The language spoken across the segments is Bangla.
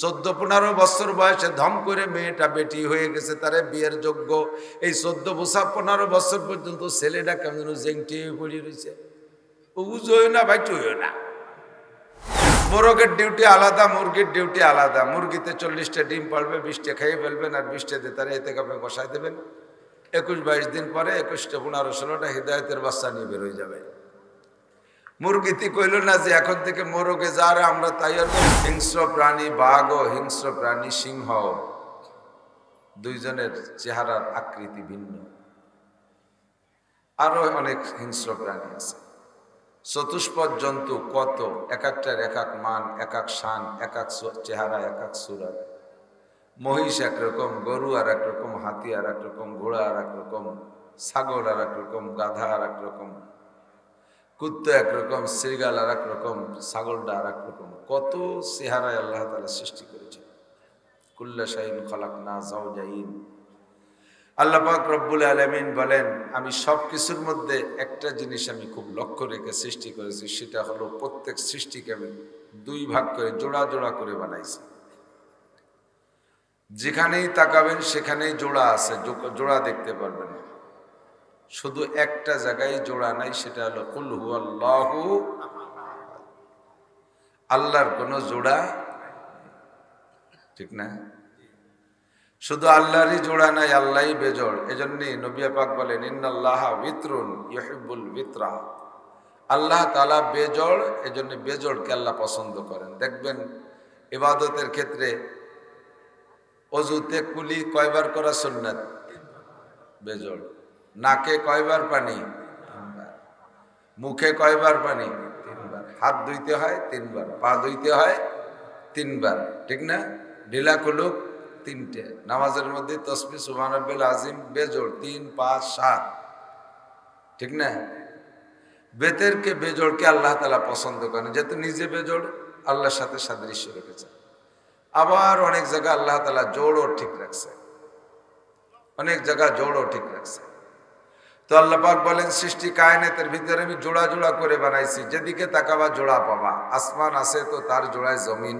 14-15 বছর বয়সে ধম করে মেয়েটা বেটি হয়ে গেছে, তারে বিয়ের যোগ্য। এই 14-15 বছর পর্যন্ত ছেলেটা কেমন জেংটি হয়ে পড়ে রয়েছে, উজোয় না বাইটুও না। মোরগের ডিউটি আলাদা, মুরগির ডিউটি আলাদা। মুরগিতে 40টা ডিম পারবে, 20টা খেয়ে ফেলবেন, আর 20টা দিয়ে তারা এতে কাপে বসাই দেবেন। 21-22 দিন পরে 21টা 15-16টা হৃদায়তের বাচ্চা নিয়ে বেরোয় যাবে। মুরগিতে কইল না যে এখন থেকে মোরগে যারা আমরা তাই। হিংস্র প্রাণী বাঘ ও হিংস্র প্রাণী সিংহ, দুইজনের চেহারার আকৃতি ভিন্ন। আরো অনেক হিংস্র প্রাণী আছে। চতুষ্পদ জন্তু কত, এক একটার এক এক মান, এক এক শান, এক এক চেহারা, এক এক সুরাত। মহিষ একরকম, গরু আর একরকম, হাতি আর একরকম, ঘোড়া আর একরকম, ছাগল আর একরকম, গাধা আর একরকম, কুত্তা একরকম, শ্রীগাল আর একরকম, ছাগলটা আর একরকম। কত চেহারায় আল্লাহ তাআলা সৃষ্টি করেছেন। কুল্লা শাইইন খালাকনা যাওজাইন। আল্লাহ পাক রব্বুল আলামিন বলেন, আমি সব কিছুর মধ্যে একটা জিনিস আমি খুব লক্ষ্য রেখে সৃষ্টি করেছি, সেটা হলো প্রত্যেক সৃষ্টিকে আমি 2 ভাগ করে জোড়া জোড়া করে বানাইছি। যেখানেই তাকাবেন সেখানেই জোড়া আছে, জোড়া দেখতে পারবেন। শুধু একটা জায়গায় জোড়া নাই, সেটা হলো কুল হুয়াল্লাহু। আল্লাহর কোনো জোড়া, ঠিক না? শুধু আল্লাহরই জোড়া নাই, আল্লাহই বেজোড়। এজন্যই নবী পাক বলেন, ইন্নাল্লাহা বিত্রুন ইউহিব্বুল বিত্রা। আল্লাহ তাআলা বেজোড়, এজন্য বেজোড়কে আল্লাহ পছন্দ করেন। দেখবেন ইবাদতের ক্ষেত্রে অজুতে কুলি কয়বার করা সুন্নাত? বেজোড়। নাকে কয়বার পানি? 3 বার। মুখে কয়বার পানি? 3 বার। হাত ধুইতে হয় 3 বার, পা ধুইতে হয় 3 বার, ঠিক না? ঢিলা কুলুক 3টে। নামাজের মধ্যে তাসবিহ সুবহান রাব্বিল আযীম বেজোড় 3, 5, 7, ঠিক না? বেতেরকে বেজোড়কে আল্লাহ তাআলা পছন্দ করেন, যেহেতু নিজে বেজোড়, আল্লাহর সাথে সাদৃশ্য রেখেছেন। আবার অনেক জায়গা আল্লাহ তাআলা জোড়ও ঠিক রাখছে, অনেক জায়গা জোড়ও ঠিক রাখছে। তো আল্লাহ পাক বলেন, সৃষ্টি কায়নাতের ভিতরে আমি জোড়া জোড়া করে বানাইছি, যেদিকে তাকাবা জোড়া পাবা। আসমান আছে তো তার জোড়ায় জমিন,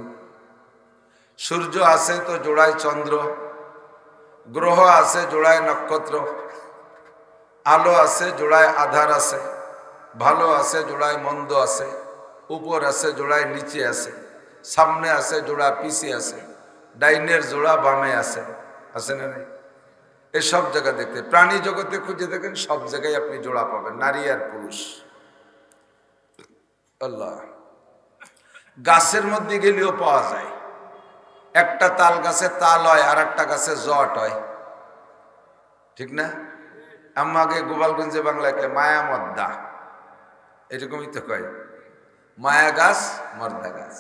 সূর্য আছে তো জোড়ায় চন্দ্র, গ্রহ আছে জোড়ায় নক্ষত্র, আলো আছে জোড়ায় আধার আছে, ভালো আছে জোড়ায় মন্দ আছে, উপর আছে জোড়ায় নিচে আছে, সামনে আছে জোড়া পিছে আছে, ডাইনের জোড়া বামে আছে, আছে না নাই? এসব জায়গা দেখতে, প্রাণী জগতে খুঁজে দেখেন, সব জায়গায় আপনি জোড়া পাবেন, নারী আর পুরুষ। আল্লাহ। গাছের মধ্যে গেলেও পাওয়া যায়। একটা তাল গাছে তাল হয়, আর একটা গাছে জট হয়, ঠিক না? আমাকে গোপালগঞ্জে বাংলায় কয় মায়া মদ্দা, এরকমই তো কয়, মায়া গাছ মর্দা গাছ।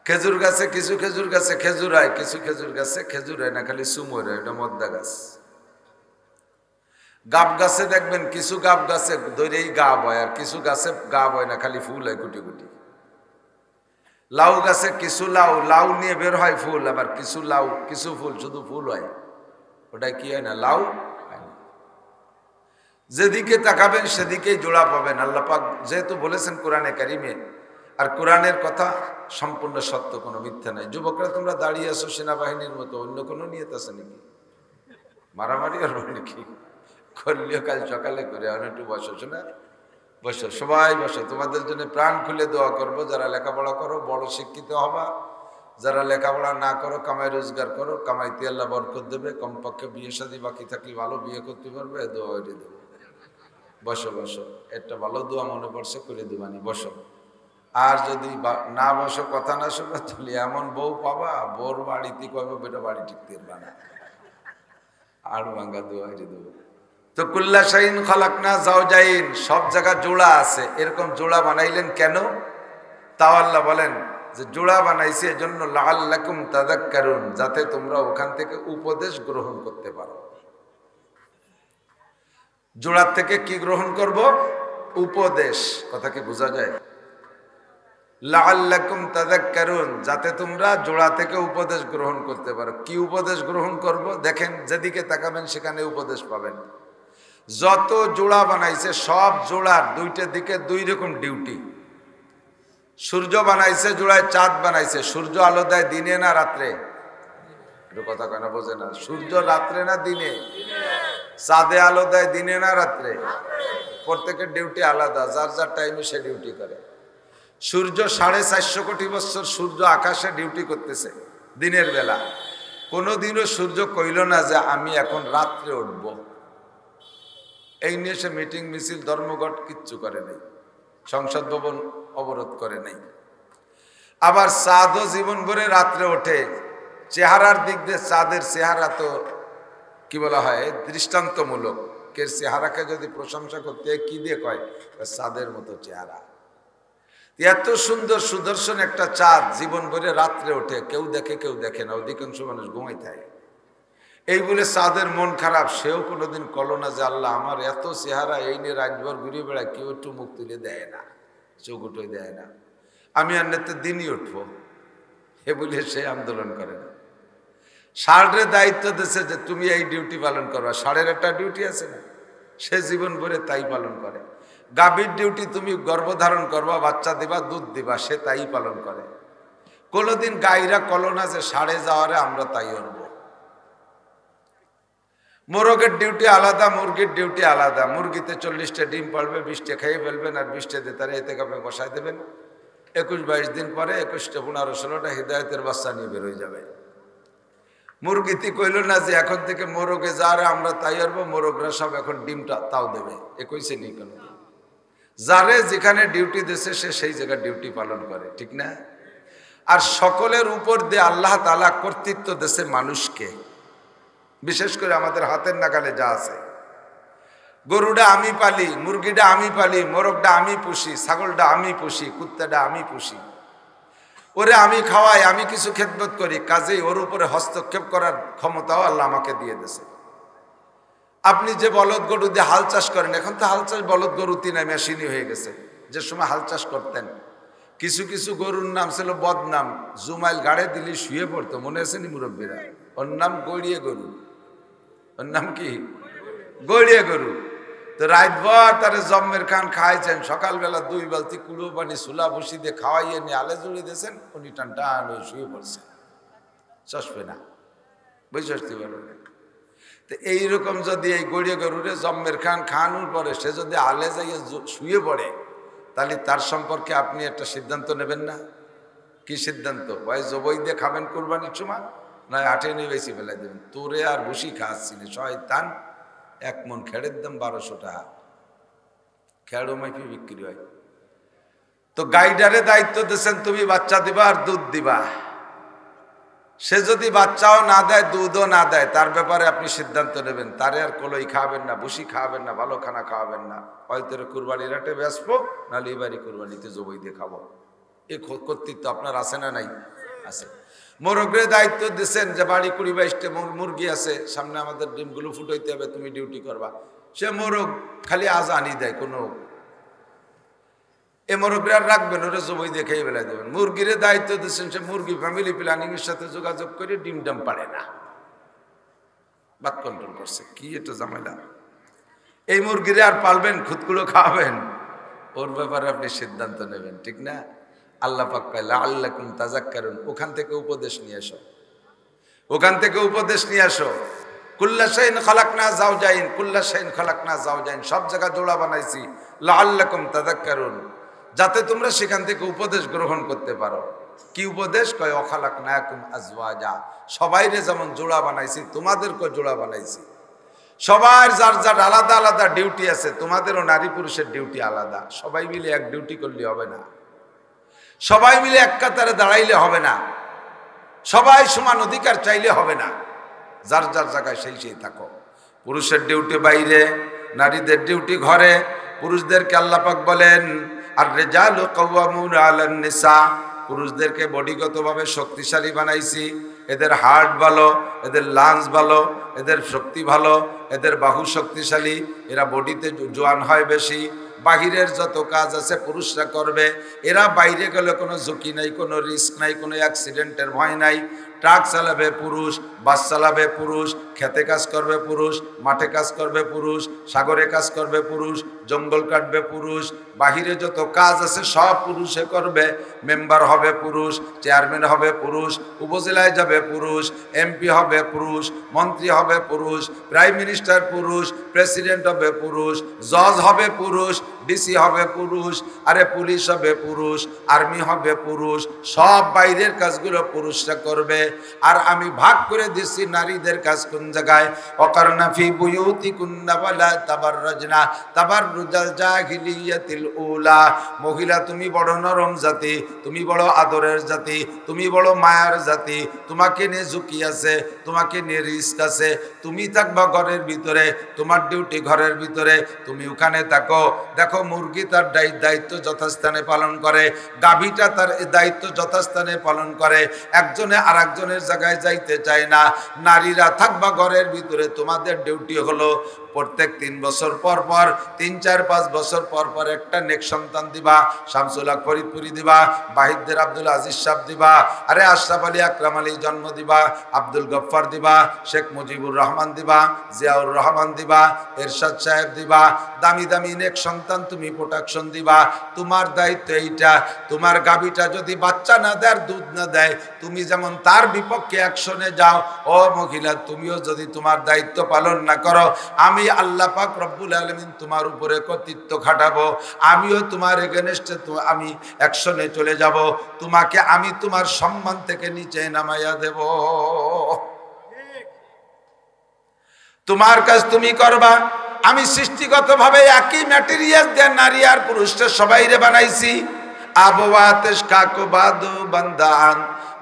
খেজুর গাছে কিছু খেজুর গাছে খেজুর হয়, কিছু খেজুর গাছে খেজুর হয় না, খালি সুমোর হয়, এটা মদ্দা গাছ। গাব গাছে দেখবেন কিছু গাব গাছে ধরেই গাব হয়, আর কিছু গাছে গাব হয় না, খালি ফুল হয় গুটি গুটি। লাউ গাছে কিছু লাউ, লাউ নিয়ে বের হয় ফুল, আবার কিছু লাউ কিছু ফুল শুধু ফুল হয়, ওটা কি হয় না, লাউ হয় না। যেদিকে তাকাবেন সেদিকেই জোড়া পাবেন। আল্লাহ পাক যেহেতু বলেছেন কোরআনে কারিমে, আর কোরআনের কথা সম্পূর্ণ সত্য, কোনো মিথ্যা নাই। যুবকরা তোমরা দাঁড়িয়ে আছো সেনাবাহিনীর মতো, অন্য কোনো নিয়ত আছে নাকি? মারামারি আর নাকি করলেও কাল সকালে করে একটু বসো, শোনা বসো, সবাই বসো, তোমাদের জন্য প্রাণ খুলে দোয়া করবো। যারা লেখাপড়া করো বড় শিক্ষিত হবা, যারা লেখাপড়া না করো কামাই রোজগার করো, কামাইতে আল্লাহ বরকত দেবে। কমপক্ষে বিয়ে শাদী বাকি থাকলে ভালো বিয়ে করতে পারবে, দোয়া করে দেবো। বসো বসো, একটা ভালো দোয়া মনে পড়ছে, করে দেবানি, বসো। আর যদি না বসো, কথা না শোনো, তাহলে এমন বউ পাবা, বোর বাড়িতে কবে বেটা বাড়ি টিকতে পারবা না, আর ভাঙ্গা দোয়া করে দেবো। তো কুল্লা শাইইন খালাকনা যাওজাইন, সব জায়গা জোড়া আছে। এরকম জোড়া বানাইলেন কেন? তাও আল্লাহ বলেন যে জোড়া বানাইছে এজন্য লাআল্লাকুম তাযাক্কারুন, যাতে তোমরা ওখান থেকে উপদেশ গ্রহণ করতে পারো। জোড়ার থেকে কি গ্রহণ করব? উপদেশ। কথা কি বোঝা যায়? লাআল্লাকুম তাযাক্কারুন, যাতে তোমরা জোড়া থেকে উপদেশ গ্রহণ করতে পারো। কি উপদেশ গ্রহণ করব? দেখেন যেদিকে তাকাবেন সেখানে উপদেশ পাবেন। যত জোড়া বানাইছে সব জোড়ার 2টা দিকে 2 রকম ডিউটি। সূর্য বানাইছে জোড়ায়, চাঁদ বানাইছে। সূর্য আলো দেয় দিনে না রাত্রে? একটু কথা কেন বোঝে না? সূর্য রাত্রে না দিনে? চাঁদে আলো দেয় দিনে না রাত্রে? প্রত্যেকের ডিউটি আলাদা, যার যার টাইমে সে ডিউটি করে। সূর্য 450 কোটি বছর সূর্য আকাশে ডিউটি করতেছে দিনের বেলা। কোনোদিনও সূর্য কইল না যে আমি এখন রাত্রে উঠব। এই নিয়ে সে মিটিং মিছিল ধর্মঘট কিচ্ছু করে নাই, সংসদ ভবন অবরোধ করে নাই। আবার চাঁদও জীবন ভরে রাত্রে ওঠে। চেহারার দিক দিয়ে চাঁদের চেহারা তো কি বলা হয়, দৃষ্টান্তমূলক। কে চেহারাকে যদি প্রশংসা করতে কি দিয়ে কয়, চাঁদের মতো চেহারা। এত সুন্দর সুদর্শন একটা চাঁদ জীবন ভরে রাত্রে ওঠে, কেউ দেখে কেউ দেখে না, অধিকাংশ মানুষ ঘুমাই থাকে। এই বলে চাঁদের মন খারাপ, সেও কোনোদিন কলো না যে আল্লাহ আমার এত চেহারা, এই নিয়ে রাতভর ঘুরে বেড়ায়, কেউ একটু মুখ তুলে দেয় না, চোখ উঠে দেয় না, আমি আর নেতে দিনই উঠবো, এ বলে সে আন্দোলন করে না। ষাঁড়ের দায়িত্ব দিচ্ছে যে তুমি এই ডিউটি পালন করবা। ষাঁড়ের একটা ডিউটি আছে না, সে জীবন ভরে তাই পালন করে। গাভীর ডিউটি তুমি গর্ভধারণ করবা, বাচ্চা দিবা, দুধ দিবা, সে তাই পালন করে। কোনোদিন গাইরা কলো না যে ষাঁড়ে যাওয়ারে আমরা তাই করব। মোরগের ডিউটি আলাদা, মুরগির ডিউটি আলাদা। মুরগিতে 40টা ডিম পারবে, 20টা খেয়ে ফেলবেন, আর 20টা দিয়ে তারা এতে কাপে বসাই দেবেন। 21-22 দিন পরে 21টা 15-16টা হৃদায়তের বাচ্চা নিয়ে বেরোয় যাবে। মুরগিতে কইল না যে এখন থেকে মোরগে যারা আমরা তাই করবো, মোরগরা সব এখন ডিমটা তাও দেবে, এ কইছে নি কেন? যারে যেখানে ডিউটি দিয়েছে সে সেই জায়গায় ডিউটি পালন করে, ঠিক না? আর সকলের উপর দিয়ে আল্লাহ তাআলা কর্তৃত্ব দিয়েছে মানুষকে, বিশেষ করে আমাদের হাতের নাগালে যা আছে। গরুটা আমি পালি, মুরগিটা আমি পালি, মোরগটা আমি পুষি, ছাগলটা আমি পুষি, কুত্তাটা আমি পুষি, ওরে আমি খাওয়াই, আমি কিছু খেদমত করি, কাজেই ওর উপরে হস্তক্ষেপ করার ক্ষমতাও আল্লাহ আমাকে দিয়ে দিয়েছে। আপনি যে বলদ গরু দিয়ে হাল চাষ করেন, এখন তো হাল চাষ বলদ গরুতি না, মেশিনই হয়ে গেছে। যে সময় হাল চাষ করতেন, কিছু কিছু গরুর নাম ছিল বদনাম, জুমাইল গাড়ে দিলি শুয়ে পড়তো, মনে আছে নি মুরব্বীরা? ওর নাম গড়িয়ে গরু। ওর নাম কি? গড়িয়ে গরু। তো রাতভর তারে জম্মের খান খাওয়াইছেন, সকালবেলা 2 বালতি কুড়ো পানি চুলা বসি দিয়ে খাওয়াইয়ে নিয়ে আলে জুড়ে দিয়েছেন, উনি টান টান হয়ে শুয়ে পড়ছেন, চসবে না, বুঝতে পারবেন? তো এইরকম যদি এই গড়িয়ে গরুরে জম্মের খান খাওয়ানোর পরে সে যদি আলে যাইয়ে শুয়ে পড়ে, তাহলে তার সম্পর্কে আপনি একটা সিদ্ধান্ত নেবেন না? কি সিদ্ধান্ত? ভাই জবই দিয়ে খাবেন কোরবানির সময়, নয় আটে নিয়ে বেশি ফেলাই দেবেন। তোরে আর ভুসি খাওয়াচ্ছিলি, শয়তান। 1 মন খেড়ের দাম 1200 টাকা, খেড়ো মাইফি বিক্রি হয়। তো গাইডারে দায়িত্ব দিয়েছেন তুমি বাচ্চা দিবা আর দুধ দিবা। সে যদি বাচ্চাও না দেয়, দুধও না দেয়, তার ব্যাপারে আপনি সিদ্ধান্ত নেবেন। তারে আর কলই খাওয়াবেন না, ভুসি খাওয়াবেন না, ভালো খানা খাওয়াবেন না। হয়তো কুরবানির হাটে বেসবো, নাহলে এবারই কুরবানিতে জবই দিয়ে খাবো। এই কর্তৃত্ব আপনার আছে না নাই? আছে। মোরগের দায়িত্ব দিচ্ছেন যে বাড়ি 20-22টা মুরগি আছে, সামনে আমাদের ডিমগুলো ফুটাইতে হবে, তুমি ডিউটি করবা। সে মোরগ খালি আজ আনি দেয়, কোনো এ মোরগরে আর রাখবেন, ওরা জবই দিয়ে খেয়ে বেলায় দেবেন। মুরগির দায়িত্ব দিচ্ছেন, সে মুরগি ফ্যামিলি প্ল্যানিং এর সাথে যোগাযোগ করে ডিম ডাম পারে না, বাত কন্ট্রোল করছে। কি এটা ঝামেলা! এই মুরগিরে আর পালবেন, খুদগুলো খাওয়াবেন, ওর ব্যাপারে আপনি সিদ্ধান্ত নেবেন, ঠিক না? আল্লাহ পাক কয় লাআল্লাকুম তাযাক্কারুন, ওখান থেকে উপদেশ নিয়ে আসো, ওখান থেকে উপদেশ নিয়ে আসো। কুল্লা শাইইন খালাকনা যাওজাইন, কুল্লা শাইইন খালাকনা যাওজাইন, সব জায়গা জোড়া বানাইছি লাআল্লাকুম তাযাক্কারুন, যাতে তোমরা সেখান থেকে উপদেশ গ্রহণ করতে পারো। কি উপদেশ? কয় অখালাকনাকুম আজওয়াজা, সবাইরে যেমন জোড়া বানাইছি তোমাদেরকেও জোড়া বানাইছি। সবার যার যার আলাদা আলাদা ডিউটি আছে, তোমাদেরও নারী পুরুষের ডিউটি আলাদা। সবাই মিলে এক ডিউটি করলে হবে না, সবাই মিলে এক কাতারে দাঁড়াইলে হবে না, সবাই সমান অধিকার চাইলে হবে না। যার যার জায়গায় সেই সেই থাকো। পুরুষের ডিউটি বাইরে, নারীদের ডিউটি ঘরে। পুরুষদেরকে আল্লাহ পাক বলেন আর রিজালু কাওয়ামুনা আলান নিসা, পুরুষদেরকে বডিগতভাবে শক্তিশালী বানাইছি। এদের হার্ট ভালো, এদের লাংস ভালো, এদের শক্তি ভালো, এদের বাহু শক্তিশালী, এরা বডিতে জোয়ান হয় বেশি। বাহিরের যত কাজ আছে পুরুষরা করবে, এরা বাইরে গেলে কোনো ঝুঁকি নাই, কোনো রিস্ক নাই, কোনো অ্যাক্সিডেন্টের ভয় নাই। ট্রাক চালাবে পুরুষ, বাস চালাবে পুরুষ, খেতে কাজ করবে পুরুষ, মাঠে কাজ করবে পুরুষ, সাগরে কাজ করবে পুরুষ, জঙ্গল কাটবে পুরুষ, বাহিরে যত কাজ আছে সব পুরুষে করবে। মেম্বার হবে পুরুষ, চেয়ারম্যান হবে পুরুষ, উপজেলায় যাবে পুরুষ, এমপি হবে পুরুষ, মন্ত্রী হবে পুরুষ, প্রাইম মিনিস্টার পুরুষ, প্রেসিডেন্ট হবে পুরুষ, জজ হবে পুরুষ, ডিসি হবে পুরুষ, আরে পুলিশ হবে পুরুষ, আর্মি হবে পুরুষ, সব বাইরের কাজগুলো পুরুষরা করবে। আর আমি ভাগ করে দিচ্ছি নারীদের কাজ কোন জায়গায়। ওয়াকারনা ফি বুয়ুতিকুন্না ওয়ালা তাবাররাজনা তাবাররুজাল জাহিলিয়াতিল উলা। মহিলা তুমি বড় নরম জাতি, তুমি বড় আদরের জাতি, তুমি বড় মায়ার জাতি, তোমাকে নিয়ে ঝুঁকি আছে, তোমাকে নিয়ে রিস্ক আছে। তুমি থাকবা ঘরের ভিতরে, তোমার ডিউটি ঘরের ভিতরে, তুমি ওখানে থাকো। দেখো মুরগি তার দায়িত্ব যথাস্থানে পালন করে, গাভীটা তার দায়িত্ব যথাস্থানে পালন করে, একজনে আর একজনের জায়গায় যাইতে চায় না। নারীরা থাকবা ঘরের ভিতরে, তোমাদের ডিউটি হলো প্রত্যেক 3 বছর পর পর, 3, 4, 5 বছর পর পর একটা নেক সন্তান দিবা। শামসুল হক ফরিদপুরি দিবা, বাহিদদের আব্দুল আজিজ সাহেব দিবা, আরে আশরাফ আলী আকরাম আলী জন্ম দিবা, আব্দুল গফফার দিবা, শেখ মুজিবুর রহমান দিবা, জিয়াউর রহমান দিবা, এরশাদ সাহেব দিবা। দামি দামি নেক সন্তান তুমি প্রোটেকশন দিবা। তোমার দায়িত্ব এইটা। তোমার গাভীটা যদি বাচ্চা না দেয়, দুধ না দেয়, তুমি যেমন তার বিপক্ষে অ্যাকশনে যাও, ও মহিলা তুমিও যদি তোমার দায়িত্ব পালন না করো, আমি আল্লাহ পাক রব্বুল আলামিন তোমার উপরে কর্তৃত্ব খাটাবো। আমিও তোমার এগেনস্টে আমি অ্যাকশনে চলে যাব। তোমাকে আমি তোমার সম্মান থেকে নিচে নামাইয়া দেব। তোমার কাজ তুমি করবা। আমি সৃষ্টিগতভাবে একই ম্যাটেরিয়াল দিয়ে নারী আর পুরুষকে সবাইরে বানাইছি। আবওয়াতেশ কাকো বাদু বান্দান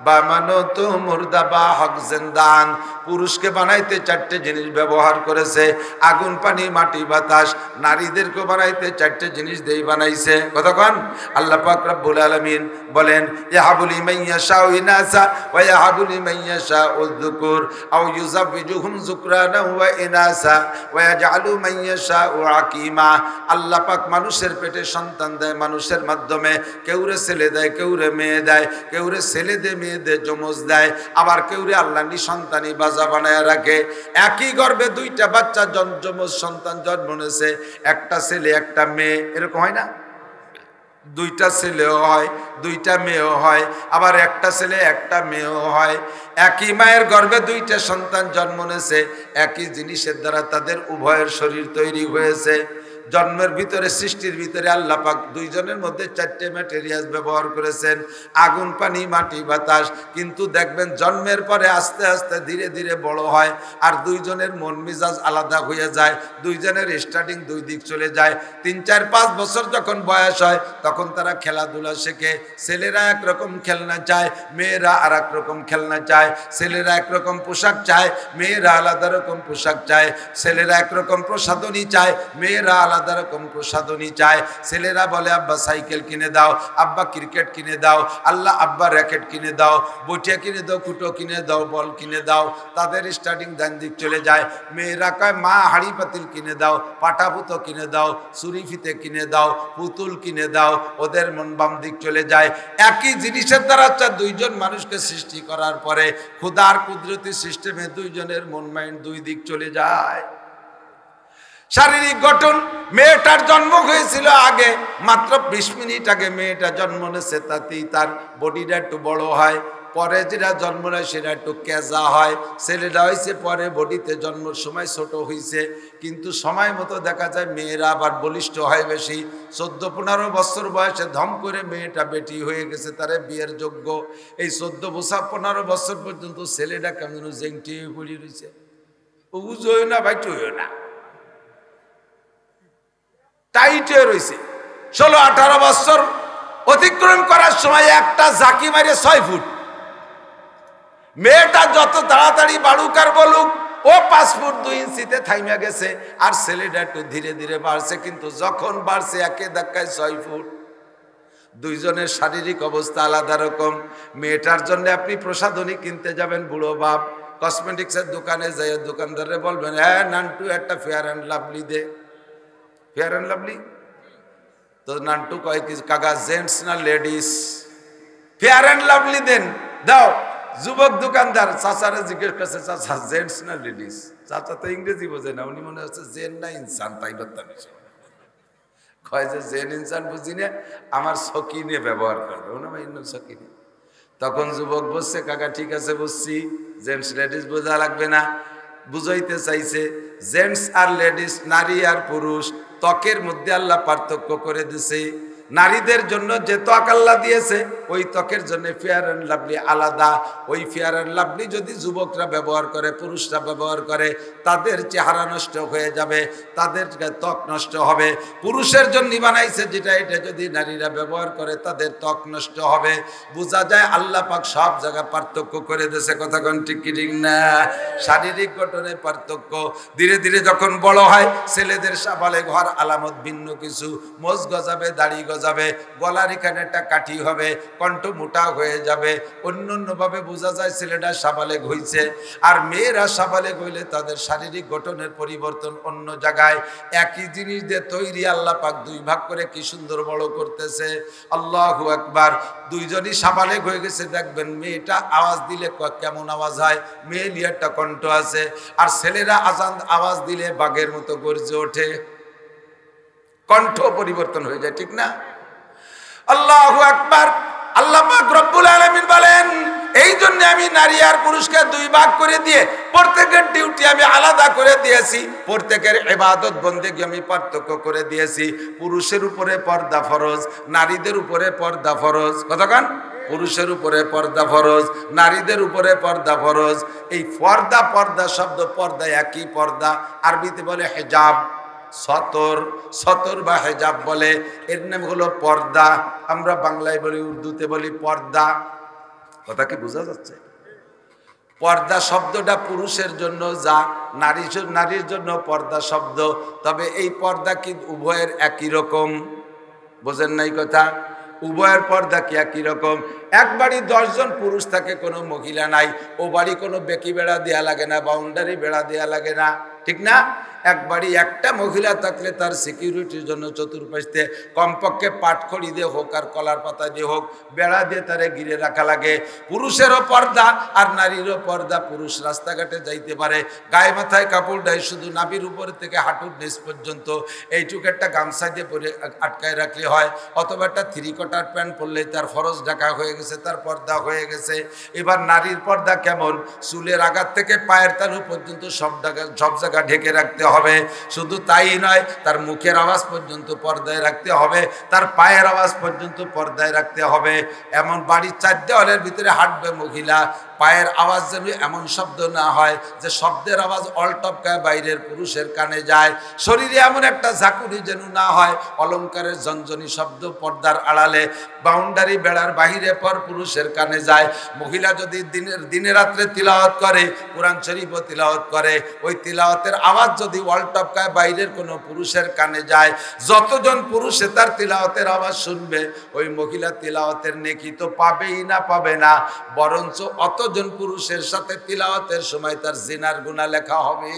বা মানো তো মুর্দা বা হক জিন্দান। পুরুষকে বানাইতে 4টে জিনিস ব্যবহার করেছে, আগুন, পানি, মাটি, বাতাস। নারীদেরকে বানাইতে 4টে জিনিস দিয়ে বানাইছে। কতক্ষণ আল্লাহ পাক রব্বুল আলামিন বলেন, ইয়াহাবুলি মাইয়াশাউ ইনাসা ওয়া ইয়াহাবুলি মাইয়াশাউ যুকুর আও ইউযাবিজুহুম যুকরানা ওয়া ইনাসা ওয়া ইয়াজআলু মাইয়াশাউ আকিমা। আল্লাহ পাক মানুষের পেটে সন্তান দেয় মানুষের মাধ্যমে। কেউরে ছেলে দেয়, কেউরে মেয়ে দেয়, কেউরে ছেলে দেয় মেয়ে দেয়, যমজ দেয়, আবার কেউরে আল্লাহ নিঃসন্তানী বাজা বানায় রাখে। একই গর্ভে 2টা বাচ্চা যমজ সন্তান জন্ম নিয়েছে, একটা ছেলে একটা মেয়ে, এরকম হয় না? 2টা ছেলেও হয়, 2টা মেয়েও হয়, আবার একটা ছেলে একটা মেয়েও হয়। একই মায়ের গর্ভে 2টা সন্তান জন্ম নিয়েছে, একই জিনিসের দ্বারা তাদের উভয়ের শরীর তৈরি হয়েছে। জন্মের ভিতরে, সৃষ্টির ভিতরে আল্লাহ পাক 2 জনের মধ্যে 4টে ম্যাটেরিয়াল ব্যবহার করেছেন, আগুন, পানি, মাটি, বাতাস। কিন্তু দেখবেন জন্মের পরে আস্তে আস্তে ধীরে ধীরে বড় হয়, আর 2 জনের মন মেজাজ আলাদা হয়ে যায়, 2 জনের স্টার্টিং 2 দিক চলে যায়। 3, 4, 5 বছর যখন বয়স হয় তখন তারা খেলাধুলা শেখে। ছেলেরা একরকম খেলনা চায়, মেয়েরা আর এক রকম খেলনা চায়। ছেলেরা একরকম পোশাক চায়, মেয়েরা আলাদা রকম পোশাক চায়। ছেলেরা একরকম প্রসাধনী চায়, মেয়েরা আলাদা রকম প্রসাধনী চায়। ছেলেরা বলে আব্বা সাইকেল কিনে দাও, আব্বা ক্রিকেট কিনে দাও, আল্লাহ আব্বা র্যাকেট কিনে দাও, বটিয়া কিনে দাও, কুটো কিনে দাও, বল কিনে দাও। তাদের স্টার্টিং ডান দিক চলে যায়। মেয়েরা কয় মা হাড়ি পাতিল কিনে দাও, পাটাপুতো কিনে দাও, ছুরি ফিতে কিনে দাও, পুতুল কিনে দাও। ওদের মন বাম দিক চলে যায়। একই জিনিসের দ্বারা 2 জন মানুষকে সৃষ্টি করার পরে খোদার কুদরতি সিস্টেমে 2 জনের মন মাইন্ড 2 দিক চলে যায়। শারীরিক গঠন, মেয়েটার জন্ম হয়েছিল আগে, মাত্র 20 মিনিট আগে মেয়েটা জন্ম নিয়েছে, তাতেই তার বডিটা একটু বড় হয়। পরে যেটা জন্ম নেয় সেটা একটু কেজা হয়। ছেলেটা হয়েছে পরে, বডিতে জন্মের সময় ছোট হয়েছে, কিন্তু সময় মতো দেখা যায় মেয়েরা আবার বলিষ্ঠ হয় বেশি। 14-15 বছর বয়সে ধম করে মেয়েটা বেটি হয়ে গেছে, তারে বিয়ের যোগ্য। এই 14-15 বছর পর্যন্ত ছেলেটা কেমন জেংটি হয়ে পড়ে রয়েছে, উজ হইও না ভাই, টুইও না, টাইট হয়ে রয়েছে। 16-18 বছর অতিক্রম করার সময় একটা জাকি মারে 6 ফুট। মেয়েটা যত তাড়াতাড়ি বাড়ুক আর বলুক, ও 5 ফুট 2 ইঞ্চিতে থাইমা গেছে, আর ছেলেটা একটু ধীরে ধীরে বাড়ছে। কিন্তু যখন বাড়ছে একে ধাক্কায় 6 ফুট। 2 জনের শারীরিক অবস্থা আলাদা রকম। মেয়েটার জন্য আপনি প্রসাধনী কিনতে যাবেন, বুড়ো বাপ কসমেটিক্সের দোকানে যাই, দোকানদারে বলবেন, হ্যাঁ নান্টু একটা ফেয়ার অ্যান্ড লাভলি দে। ফেয়ার অ্যান্ড লাভলি তো নান্টু কয় কি কাকা, জেন্টস না লেডিস? ফেয়ার অ্যান্ড লাভলি দেন, দাও। যুবক দোকানদার চাচারা জিজ্ঞেস করছে, চাচা জেন্টস না লেডিস? চাচা তো ইংরেজি বোঝে না, উনি মনে হচ্ছে জেন না ইনসান, তাই বলতাম। কয় যে জেন ইনসান বুঝি না, আমার সকি নিয়ে ব্যবহার করবে, ওনার সকি নিয়ে। তখন যুবক বলছে, কাকা ঠিক আছে বুঝছি, জেন্টস লেডিস বোঝা লাগবে না। বুঝাইতে চাইছে জেন্টস আর লেডিস, নারী আর পুরুষ, ত্বকের মধ্যে আল্লাহ পার্থক্য করে দিছে। নারীদের জন্য যে ত্বক আল্লাহ দিয়েছে, ওই ত্বকের জন্য ফেয়ার অ্যান্ড লাভলি আলাদা। ওই ফেয়ার অ্যান্ড লাভলি যদি যুবকরা ব্যবহার করে, পুরুষরা ব্যবহার করে, তাদের চেহারা নষ্ট হয়ে যাবে, তাদের ত্বক নষ্ট হবে। পুরুষের জন্য বানাইছে যেটা, এটা যদি নারীরা ব্যবহার করে তাদের ত্বক নষ্ট হবে। বোঝা যায় আল্লাহ পাক সব জায়গায় পার্থক্য করে দিয়েছে। কথা কোন ঠিক কি ঠিক না? শারীরিক গঠনের পার্থক্য। ধীরে ধীরে যখন বড় হয়, ছেলেদের সাবালে ঘর আলামত ভিন্ন কিছু, মোজ গজাবে, দাড়ি যাবে, গলার এখানে একটা কাঠি হবে, কণ্ঠ মোটা হয়ে যাবে, অন্যান্যভাবে বোঝা যায় ছেলেটা সাবালেগ হইছে। আর মেয়েরা সাবালেগ হইলে তাদের শারীরিক গঠনের পরিবর্তন অন্য জায়গায়। একই জিনিস দিয়ে তৈরি, আল্লাহ পাক দুই ভাগ করে কি সুন্দর বড় করতেছে। আল্লাহু আকবার। দুইজনই সাবালেগ হয়ে গেছে, দেখবেন মেয়েটা আওয়াজ দিলে কেমন আওয়াজ হয়, মেয়েলি একটা কণ্ঠ আছে। আর ছেলেরা আজান আওয়াজ দিলে বাঘের মতো গর্জে ওঠে, কণ্ঠ পরিবর্তন হয়ে যায়, ঠিক না? আল্লাহু আকবার। আল্লাহ পাক রব্বুল আলামিন বলেন, এই জন্য আমি নারী আর পুরুষকে দুই ভাগ করে দিয়ে প্রত্যেকের ডিউটি আমি আলাদা করে দিয়েছি, প্রত্যেকের ইবাদত বন্দেগী আমি পার্থক্য করে দিয়েছি। পুরুষের উপরে পর্দা ফরজ, নারীদের উপরে পর্দা ফরজ। কতক্ষণ? পুরুষের উপরে পর্দা ফরজ, নারীদের উপরে পর্দা ফরজ। এই পর্দা, পর্দা শব্দ, পর্দা একই পর্দা, আরবিতে বলে হিজাব, সতর, সতর বা হেজাব বলে, এর নাম হলো পর্দা। আমরা বাংলায় বলি, উর্দুতে বলি পর্দা। কথা কি বোঝা যাচ্ছে? পর্দা শব্দটা পুরুষের জন্য যা, নারীর জন্য পর্দা শব্দ। তবে এই পর্দা কি উভয়ের একই রকম? বোঝেন নাই কথা? উভয়ের পর্দা কি একই রকম? এক বাড়ি 10 জন পুরুষ থাকে, কোনো মহিলা নাই, ও বাড়ি কোনো বেকি বেড়া দেয়া লাগে না, বাউন্ডারি বেড়া দেয়া লাগে না, ঠিক না? এক বাড়ি একটা মহিলা থাকলে তার সিকিউরিটির জন্য চতুর্পাশে কমপক্ষে পাটখড়ি দিয়ে হোক আর কলার পাতা দিয়ে হোক বেড়া দিয়ে তারে ঘিরে রাখা লাগে। পুরুষেরও পর্দা আর নারীরও পর্দা। পুরুষ রাস্তাঘাটে যাইতে পারে, গায়ে মাথায় কাপড় দেয়, শুধু নাভির উপরে থেকে হাঁটুর নিচ পর্যন্ত এইটুকু একটা গামছা দিয়ে পরে আটকায় রাখলে হয়, অথবা একটা 3/4 প্যান্ট পরলে তার ফরজ ঢাকা হয়ে গেছে, তার পর্দা হয়ে গেছে। এবার নারীর পর্দা কেমন? চুলের আঘাত থেকে পায়ের তালু পর্যন্ত সব জায়গা ঢেকে রাখতে হবে। শুধু তাই নয়, তার মুখের আওয়াজ পর্যন্ত পর্দায় রাখতে হবে, তার পায়ের আওয়াজ পর্যন্ত পর্দায় রাখতে হবে। এমন বাড়ির 4 দেওয়ালের ভিতরে হাঁটবে মহিলা, পায়ের আওয়াজ যেন এমন শব্দ না হয় যে শব্দের আওয়াজ অলটপকায় বাইরের পুরুষের কানে যায়। শরীরে এমন একটা ঝাঁকুনি যেন না হয়, অলঙ্কারের ঝনঝনি শব্দ পর্দার আড়ালে বাউন্ডারি বেড়ার বাহিরে পর পুরুষের কানে যায়। মহিলা যদি দিনে রাত্রে তিলাওয়াত করে, কোরআন শরীফও তিলাওয়াত করে, ওই তিলাওয়াতের আওয়াজ যদি অলটপকায় বাইরের কোনো পুরুষের কানে যায়, যতজন পুরুষে তার তিলাওয়াতের আওয়াজ শুনবে, ওই মহিলা তিলাওয়াতের নেকি তো পাবেই না, পাবে না, বরঞ্চ অতজন পুরুষের সাথে তিলাওয়াতের সময় তার জিনার গুনাহ লেখা হবে।